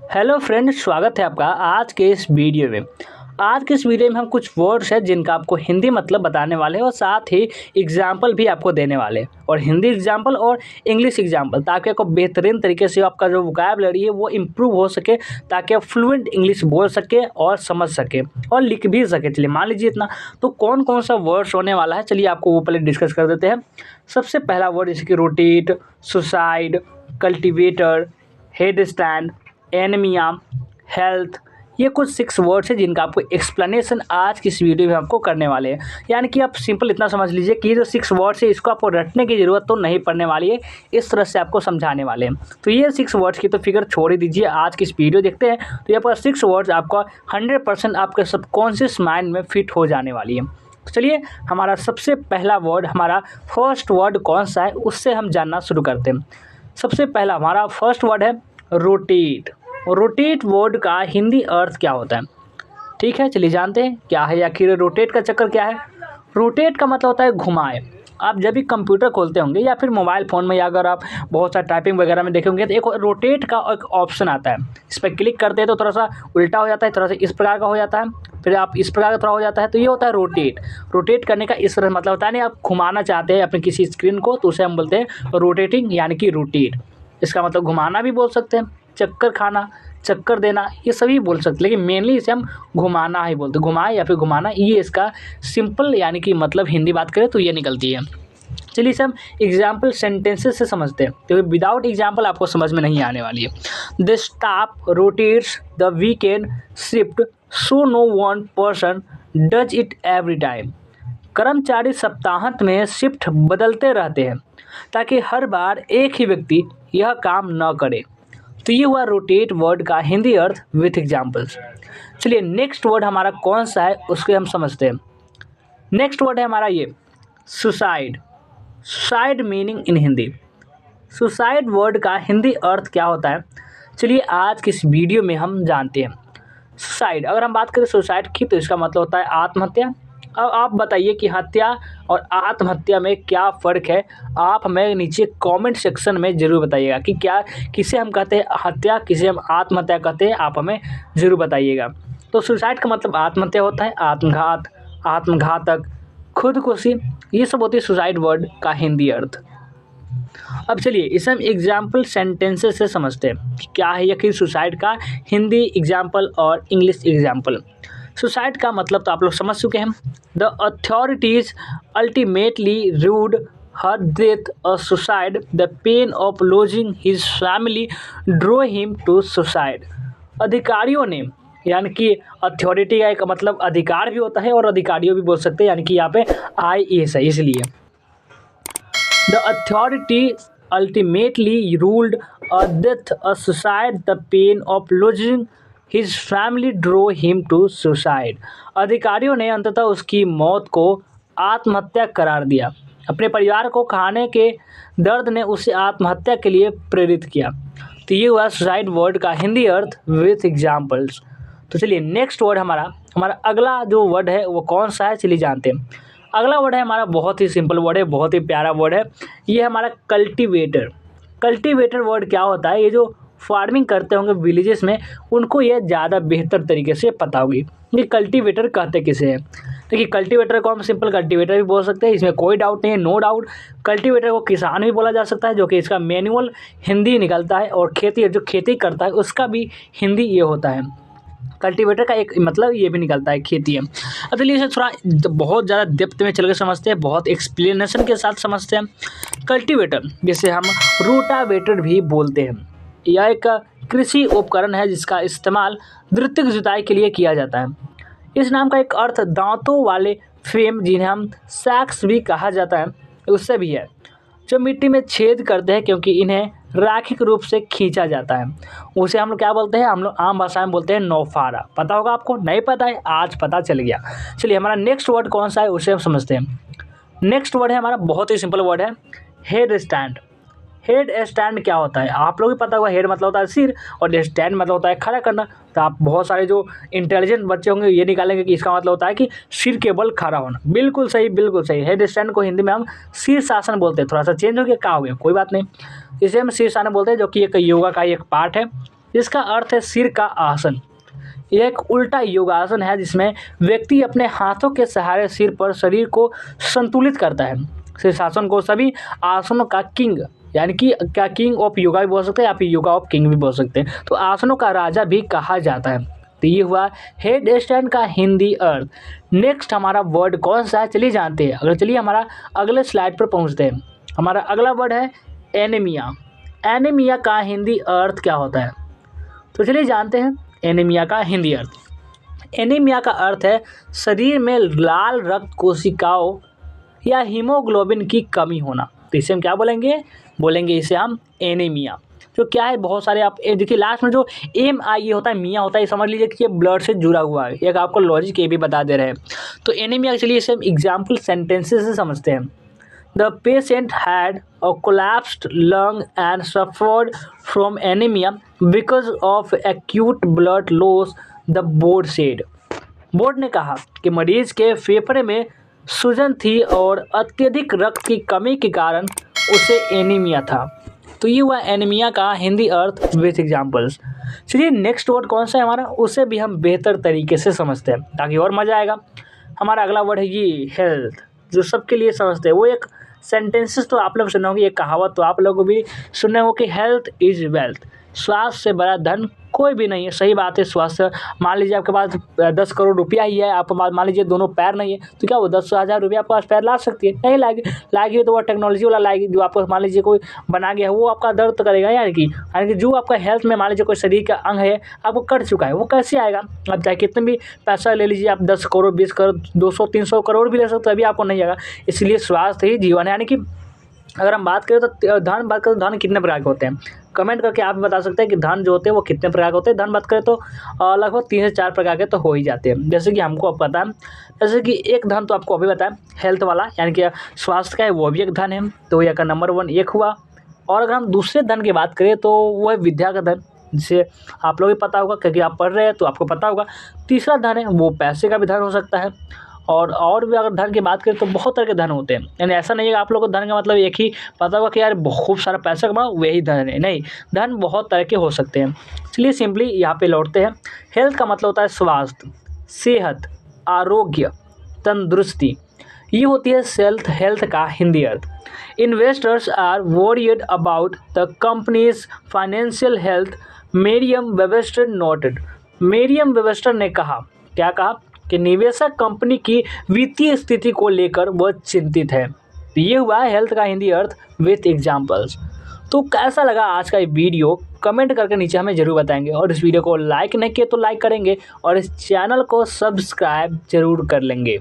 Hello friend, स्वागत है आपका आज के इस वीडियो में। आज के इस वीडियो में हम कुछ वर्ड्स हैं जिनका आपको हिंदी मतलब बताने वाले हैं और साथ ही एग्जाम्पल भी आपको देने वाले हैं, और हिंदी एग्जाम्पल और इंग्लिश एग्जाम्पल, ताकि आपको बेहतरीन तरीके से आपका जो वोकैबुलरी है वो इम्प्रूव हो सके, ताकि आप फ्लुएंट इंग्लिश बोल सके और समझ सके और लिख भी सके। चलिए मान लीजिए इतना, तो कौन कौन सा वर्ड्स होने वाला है, चलिए आपको वो पहले डिस्कस कर देते हैं। सबसे पहला वर्ड जैसे कि rotate, suicide, cultivator, head stand, anaemia, health. ये कुछ 6 वर्ड्स हैं जिनका आपको एक्सप्लेनेशन आज की इस वीडियो में आपको करने वाले हैं। यानी कि आप सिंपल इतना समझ लीजिए कि ये जो 6 वर्ड्स है इसको आपको रटने की ज़रूरत तो नहीं पड़ने वाली है, इस तरह से आपको समझाने वाले हैं। तो ये 6 वर्ड्स की तो फिगर छोड़ ही दीजिए, आज की इस वीडियो देखते हैं। तो यहाँ पर 6 वर्ड्स आपका 100% आपके सबकॉन्शियस माइंड में फिट हो जाने वाली है। तो चलिए हमारा सबसे पहला वर्ड, हमारा फर्स्ट वर्ड कौन सा है उससे हम जानना शुरू करते हैं। सबसे पहला हमारा फर्स्ट वर्ड है रोटेट। रोटेट वर्ड का हिंदी अर्थ क्या होता है? ठीक है, चलिए जानते हैं क्या है आखिर रोटेट का चक्कर क्या है। रोटेट का मतलब होता है घुमाए। आप जब भी कंप्यूटर खोलते होंगे या फिर मोबाइल फ़ोन में, या अगर आप बहुत सारा टाइपिंग वगैरह में देखे होंगे तो एक रोटेट का एक ऑप्शन आता है। इस पर क्लिक करते हैं तो थोड़ा सा उल्टा हो जाता है, थोड़ा सा इस प्रकार का हो जाता है, फिर आप इस प्रकार का थोड़ा हो जाता है। तो ये होता है रोटेट। रोटेट करने का इस तरह मतलब होता है, नहीं आप घुमाना चाहते हैं अपने किसी स्क्रीन को, तो उसे हम बोलते हैं रोटेटिंग, यानी कि रोटेट। इसका मतलब घुमाना भी बोल सकते हैं, चक्कर खाना, चक्कर देना, ये सभी बोल सकते हैं, लेकिन मेनली इसे हम घुमाना ही बोलते हैं। घुमाए या फिर घुमाना, ये इसका सिंपल यानी कि मतलब हिंदी बात करें तो ये निकलती है। चलिए इसे हम एग्जाम्पल सेंटेंसेस से समझते हैं, क्योंकि विदाउट एग्जाम्पल आपको समझ में नहीं आने वाली है। The staff rotates the weekend shift so no one person does it every time. कर्मचारी सप्ताहांत में शिफ्ट बदलते रहते हैं ताकि हर बार एक ही व्यक्ति यह काम न करे। तो ये हुआ रोटेट वर्ड का हिंदी अर्थ विथ एग्जाम्पल्स। चलिए नेक्स्ट वर्ड हमारा कौन सा है उसके हम समझते हैं। नेक्स्ट वर्ड है हमारा ये suicide. Suicide meaning in Hindi. Suicide word का हिंदी अर्थ क्या होता है, चलिए आज की इस वीडियो में हम जानते हैं। सुसाइड, अगर हम बात करें सुसाइड की, तो इसका मतलब होता है आत्महत्या। अब आप बताइए कि हत्या और आत्महत्या में क्या फ़र्क है। आप हमें नीचे कमेंट सेक्शन में ज़रूर बताइएगा कि क्या किसे हम कहते हैं हत्या, किसे हम आत्महत्या कहते हैं, आप हमें ज़रूर बताइएगा। तो सुसाइड का मतलब आत्महत्या होता है, आत्मघात, आत्मघातक, खुदकुशी, ये सब होती है सुसाइड वर्ड का हिंदी अर्थ। अब चलिए इसे हम एग्जाम्पल सेंटेंसेस से समझते हैं कि क्या है यह सुसाइड का हिंदी एग्जाम्पल और इंग्लिश एग्जाम्पल। सुसाइड का मतलब तो आप लोग समझ चुके हैं। The authorities ultimately ruled her death a suicide, the pain of losing his family drew him to suicide. अधिकारियों ने, यानी कि अथॉरिटी का एक मतलब अधिकार भी होता है और अधिकारियों भी बोल सकते हैं, यानी कि यहाँ पे IAS है इसलिए। The authority ultimately ruled a death a suicide, the pain of losing his family drew him to suicide. अधिकारियों ने अंततः उसकी मौत को आत्महत्या करार दिया। अपने परिवार को खाने के दर्द ने उसे आत्महत्या के लिए प्रेरित किया। तो ये हुआ सुसाइड वर्ड का हिंदी अर्थ विथ एग्जाम्पल्स। तो चलिए नेक्स्ट वर्ड हमारा अगला जो वर्ड है वो कौन सा है, चलिए जानते हैं। अगला वर्ड है हमारा बहुत ही सिंपल वर्ड है, बहुत ही प्यारा वर्ड है। ये हमारा कल्टीवेटर। कल्टीवेटर वर्ड क्या होता है, ये जो फार्मिंग करते होंगे विलेजेस में, उनको ये ज़्यादा बेहतर तरीके से पता होगी कि कल्टीवेटर कहते किसे हैं। देखिए कल्टीवेटर को हम सिंपल कल्टीवेटर भी बोल सकते हैं, इसमें कोई डाउट नहीं है, नो डाउट। कल्टीवेटर को किसान भी बोला जा सकता है, जो कि इसका मैनुअल हिंदी निकलता है, और खेती जो खेती करता है उसका भी हिंदी ये होता है। कल्टीवेटर का एक मतलब ये भी निकलता है खेती है। अब चलिए इसे थोड़ा बहुत ज़्यादा डेप्थ में चल के समझते हैं, बहुत एक्सप्लेनेशन के साथ समझते हैं। कल्टीवेटर जिसे हम रोटावेटर भी बोलते हैं, यह एक कृषि उपकरण है जिसका इस्तेमाल द्वितीयक जुताई के लिए किया जाता है। इस नाम का एक अर्थ दांतों वाले फ्रेम, जिन्हें हम सैक्स भी कहा जाता है, उससे भी है, जो मिट्टी में छेद करते हैं क्योंकि इन्हें रैखिक रूप से खींचा जाता है। उसे हम लोग क्या बोलते हैं, हम लोग आम भाषा में बोलते हैं नौफारा। पता होगा आपको, नहीं पता है आज पता चल गया। चलिए हमारा नेक्स्ट वर्ड कौन सा है उसे हम समझते हैं। नेक्स्ट वर्ड है हमारा बहुत ही सिंपल वर्ड है, हेड स्टैंड। हेड स्टैंड क्या होता है, आप लोग भी पता होगा। हेड मतलब होता है सिर और स्टैंड मतलब होता है खड़ा करना। तो आप बहुत सारे जो इंटेलिजेंट बच्चे होंगे ये निकालेंगे कि इसका मतलब होता है कि सिर के बल खड़ा होना। बिल्कुल सही, बिल्कुल सही। हेड स्टैंड को हिंदी में हम शीर्षासन बोलते हैं। थोड़ा सा चेंज हो गया, क्या हो गया, कोई बात नहीं। इसे हम शीर्षासन बोलते हैं, जो कि एक योगा का एक पार्ट है। जिसका अर्थ है सिर का आसन। यह एक उल्टा योगासन है जिसमें व्यक्ति अपने हाथों के सहारे सिर पर शरीर को संतुलित करता है। शीर्षासन को सभी आसनों का किंग, यानी कि क्या किंग ऑफ योगा भी बोल सकते हैं, आप योगा ऑफ किंग भी बोल सकते हैं, तो आसनों का राजा भी कहा जाता है। तो ये हुआ हेड स्टैंड का हिंदी अर्थ। नेक्स्ट हमारा वर्ड कौन सा है, चलिए जानते हैं। अगर चलिए हमारा अगले स्लाइड पर पहुंचते हैं। हमारा अगला वर्ड है एनीमिया। एनीमिया का हिंदी अर्थ क्या होता है, तो चलिए जानते हैं एनीमिया का हिंदी अर्थ। एनीमिया का अर्थ है शरीर में लाल रक्त कोशिकाओं या हीमोग्लोबिन की कमी होना। तो इसे हम क्या बोलेंगे इसे हम एनीमिया। जो क्या है, बहुत सारे आप देखिए लास्ट में जो MI होता है, मियाँ होता है, ये समझ लीजिए कि ये ब्लड से जुड़ा हुआ है। एक आपको लॉजिक ये भी बता दे रहे हैं। तो एनीमिया चलिए इसे हम एग्जाम्पल सेंटेंसेस से समझते हैं। The patient had a collapsed lung and suffered from anemia because of acute blood loss, the board said. Board ने कहा कि मरीज के फेफड़े में सूजन थी और अत्यधिक रक्त की कमी के कारण उसे एनीमिया था। तो ये हुआ एनीमिया का हिंदी अर्थ विथ एग्जाम्पल्स। चलिए नेक्स्ट वर्ड कौन सा है हमारा, उसे भी हम बेहतर तरीके से समझते हैं ताकि और मज़ा आएगा। हमारा अगला वर्ड है ये हेल्थ, जो सबके लिए समझते हैं। वो एक सेंटेंसेस तो आप लोग सुने होंगे, ये कहावत तो आप लोगों को भी सुने हो कि हेल्थ इज़ वेल्थ। स्वास्थ्य से बड़ा धन कोई भी नहीं है। सही बात है, स्वास्थ्य, मान लीजिए आपके पास 10 करोड़ रुपया ही है, आप मान लीजिए दोनों पैर नहीं है, तो क्या वो 10,000 रुपया आपके पास पैर ला सकती है? नहीं लाएगी तो वो टेक्नोलॉजी वाला लाएगी, जो आपको मान लीजिए कोई बना गया है वो आपका दर्द करेगा। यानी कि जो आपका हेल्थ में मान लीजिए कोई शरीर का अंग है आपको कट चुका है, वो कैसे आएगा? आप चाहे कितने भी पैसा ले लीजिए, आप 10 करोड़ 20 करोड़ 200 300 करोड़ भी ले सकते, तभी आपको नहीं आएगा। इसलिए स्वास्थ्य ही जीवन है। यानी कि अगर हम बात करें तो धन कितने प्रकार के होते हैं, कमेंट करके आप बता सकते हैं कि धन जो होते हैं वो कितने प्रकार के होते हैं। धन बात करें तो लगभग 3 से 4 प्रकार के तो हो ही जाते हैं। जैसे कि हमको अब पता है, जैसे कि एक धन तो आपको अभी बताया हेल्थ वाला, यानी कि स्वास्थ्य का है, वो भी एक धन है। तो यह का नंबर 1 एक हुआ। और अगर हम दूसरे धन की बात करें तो वो है विद्या का धन, जिसे आप लोग भी पता होगा क्योंकि आप पढ़ रहे हैं तो आपको पता होगा। तीसरा धन है वो पैसे का भी धन हो सकता है। और भी अगर धन की बात करें तो बहुत तरह के धन होते हैं। यानी ऐसा नहीं है कि आप लोगों को धन का मतलब एक ही पता होगा कि यार खूब सारा पैसा कमाओ वही धन है, नहीं, धन बहुत तरह के हो सकते हैं। चलिए सिंपली यहाँ पे लौटते हैं। हेल्थ का मतलब होता है स्वास्थ्य, सेहत, आरोग्य, तंदुरुस्ती। ये होती है हेल्थ का हिंदी अर्थ। Investors are worried about the companies financial health, Merriam Webster noted. Merriam Webster ने कहा, क्या कहा कि निवेशक कंपनी की वित्तीय स्थिति को लेकर वह चिंतित है। तो ये हुआ हेल्थ का हिंदी अर्थ विथ एग्जाम्पल्स। तो कैसा लगा आज का ये वीडियो, कमेंट करके नीचे हमें ज़रूर बताएंगे। और इस वीडियो को लाइक नहीं किए तो लाइक करेंगे और इस चैनल को सब्सक्राइब जरूर कर लेंगे।